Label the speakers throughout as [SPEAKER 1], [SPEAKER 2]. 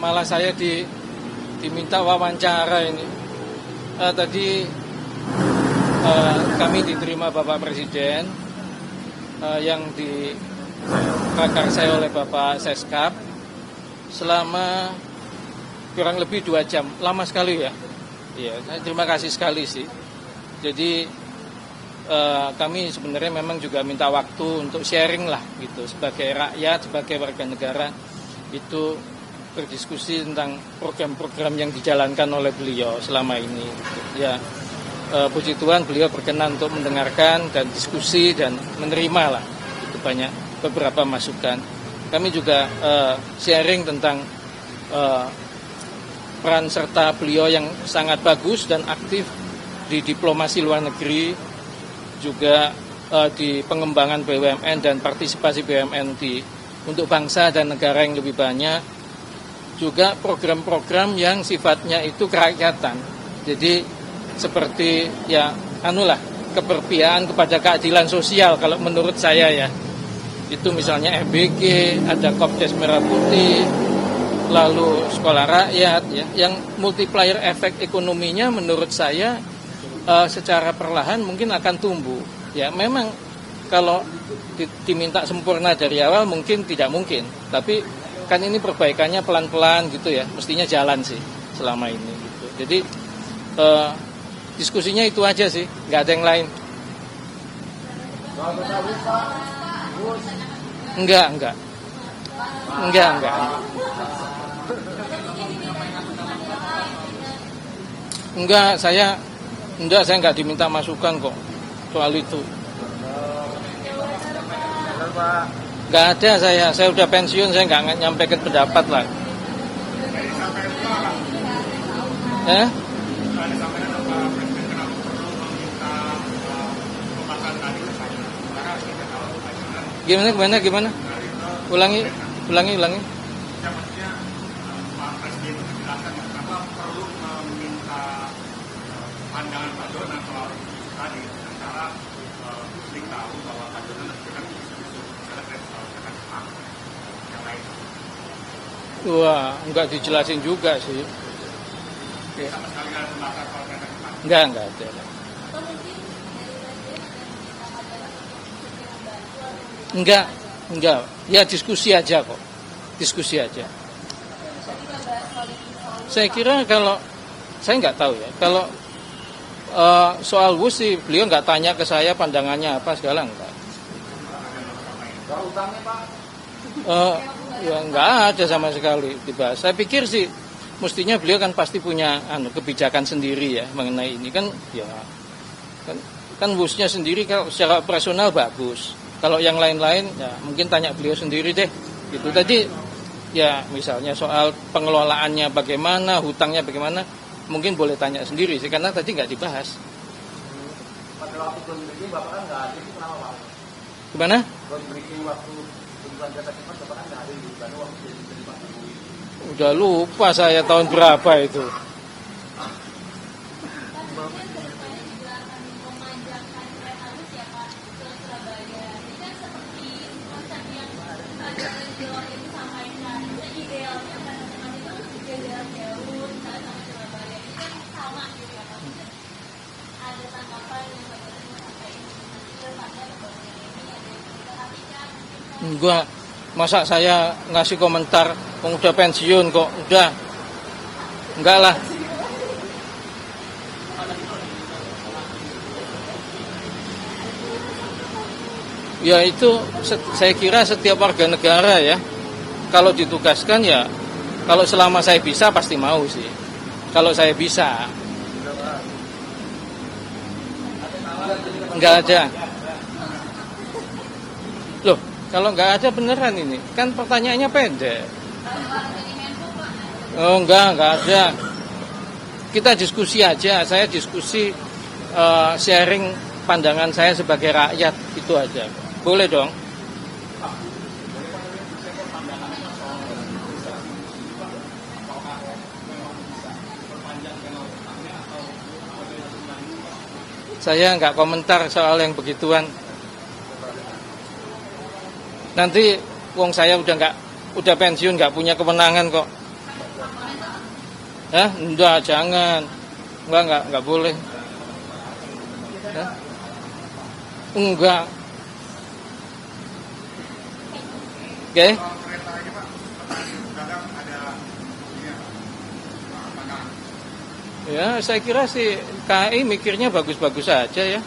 [SPEAKER 1] malah saya diminta wawancara ini. Tadi kami diterima Bapak Presiden yang diprakarsai oleh Bapak Seskap selama kurang lebih 2 jam. Lama sekali ya. Iya, terima kasih sekali sih. Jadi kami sebenarnya memang juga minta waktu untuk sharing lah gitu, sebagai rakyat, sebagai warga negara itu berdiskusi tentang program-program yang dijalankan oleh beliau selama ini gitu. Ya, puji Tuhan beliau berkenan untuk mendengarkan dan diskusi dan menerima lah itu banyak beberapa masukan. Kami juga sharing tentang peran serta beliau yang sangat bagus dan aktif di diplomasi luar negeri, juga di pengembangan BUMN dan partisipasi BUMN untuk bangsa dan negara yang lebih banyak, juga program-program yang sifatnya itu kerakyatan. Jadi seperti ya keberpihakan kepada keadilan sosial kalau menurut saya ya. Itu misalnya FBG, ada Kopdes Merah Putih, lalu sekolah rakyat ya, yang multiplier efek ekonominya menurut saya secara perlahan mungkin akan tumbuh. Ya memang kalau diminta sempurna dari awal mungkin tidak mungkin, tapi kan ini perbaikannya pelan-pelan gitu ya, mestinya jalan sih selama ini gitu. Jadi diskusinya itu aja sih, nggak ada yang lain. Enggak. Saya nggak diminta masukan kok soal itu. Nggak ada saya udah pensiun, saya nggak nyampaikan pendapat lah. Gimana? Ulangi.
[SPEAKER 2] Pandangan Pak Jonan soal tadi antara publik tahu bahwa Pak Jonan kan isu-isu yang lain.
[SPEAKER 1] Wah, enggak dijelasin juga sih.
[SPEAKER 2] Sama sekali nggak ada pembahasan soal
[SPEAKER 1] Enggak ada. Enggak. Ya diskusi aja kok. Saya kira kalau saya nggak tahu ya. Kalau soal WUS sih beliau nggak tanya ke saya pandangannya apa segala enggak. Ya nggak ada sama sekali dibahas. Saya pikir sih mestinya beliau kan pasti punya kebijakan sendiri ya mengenai ini kan ya kan WUS-nya sendiri kalau secara operasional bagus. Kalau yang lain-lain ya mungkin tanya beliau sendiri deh. Gitu tadi ya misalnya soal pengelolaannya bagaimana, hutangnya bagaimana, mungkin boleh tanya sendiri sih karena tadi nggak dibahas.
[SPEAKER 3] Pada waktu briefing Bapak kan nggak ada, itu kenapa Pak?
[SPEAKER 1] Gimana?
[SPEAKER 3] Briefing waktu tuntutan jasa cepat Bapak kan nggak ada di Bandung waktu jadi Pak Jokowi.
[SPEAKER 1] Udah lupa saya tahun berapa itu. Enggak, masa saya ngasih komentar udah pensiun kok, udah enggak lah. Ya itu saya kira setiap warga negara ya kalau ditugaskan ya, kalau selama saya bisa pasti mau sih, kalau saya bisa. Enggak ada. Loh, kalau nggak ada beneran ini, kan pertanyaannya pendek. Oh enggak ada. Kita diskusi aja, saya diskusi sharing pandangan saya sebagai rakyat, itu aja. Boleh dong. Saya nggak komentar soal yang begituan. Nanti wong saya udah pensiun, nggak punya kewenangan kok. Enggak, jangan. Enggak boleh. Hah? Enggak. Oke.
[SPEAKER 2] Kalau kereta ini Pak, petani pedagang ada ini ya, pandangan.
[SPEAKER 1] Ya, saya kira sih KAI mikirnya bagus-bagus saja ya.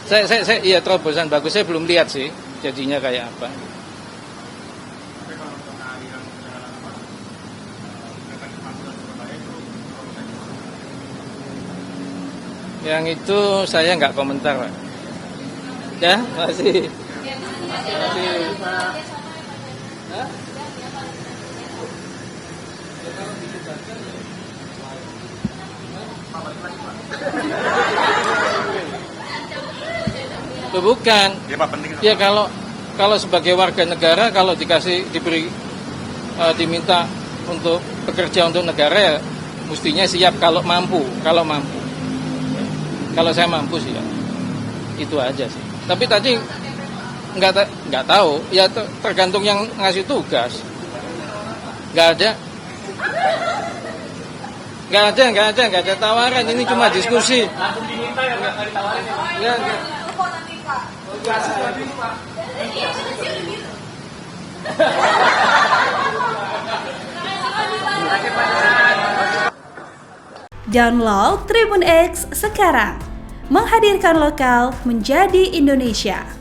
[SPEAKER 1] Saya iya terobosan bagus, saya belum lihat sih jadinya kayak apa.
[SPEAKER 2] Tapi kalau untuk keahlian perjalanan apa, kereta cepat ke Surabaya itu terobosan.
[SPEAKER 1] Yang itu saya nggak komentar, Pak. Ya, masih. Hah? Loh, bukan.
[SPEAKER 2] Ya Pak, penting.
[SPEAKER 1] Ya kalau sebagai warga negara kalau diberi diminta untuk bekerja untuk negara ya mestinya siap kalau mampu. Kalau saya mampu sih ya. Itu aja sih. Tapi tadi nggak tahu, ya tergantung yang ngasih tugas. Nggak ada tawaran. Ini cuma diskusi.
[SPEAKER 3] Langsung diminta ya, nggak ditawarin ya.
[SPEAKER 1] Ya,
[SPEAKER 4] Download Tribun X sekarang, menghadirkan lokal menjadi Indonesia.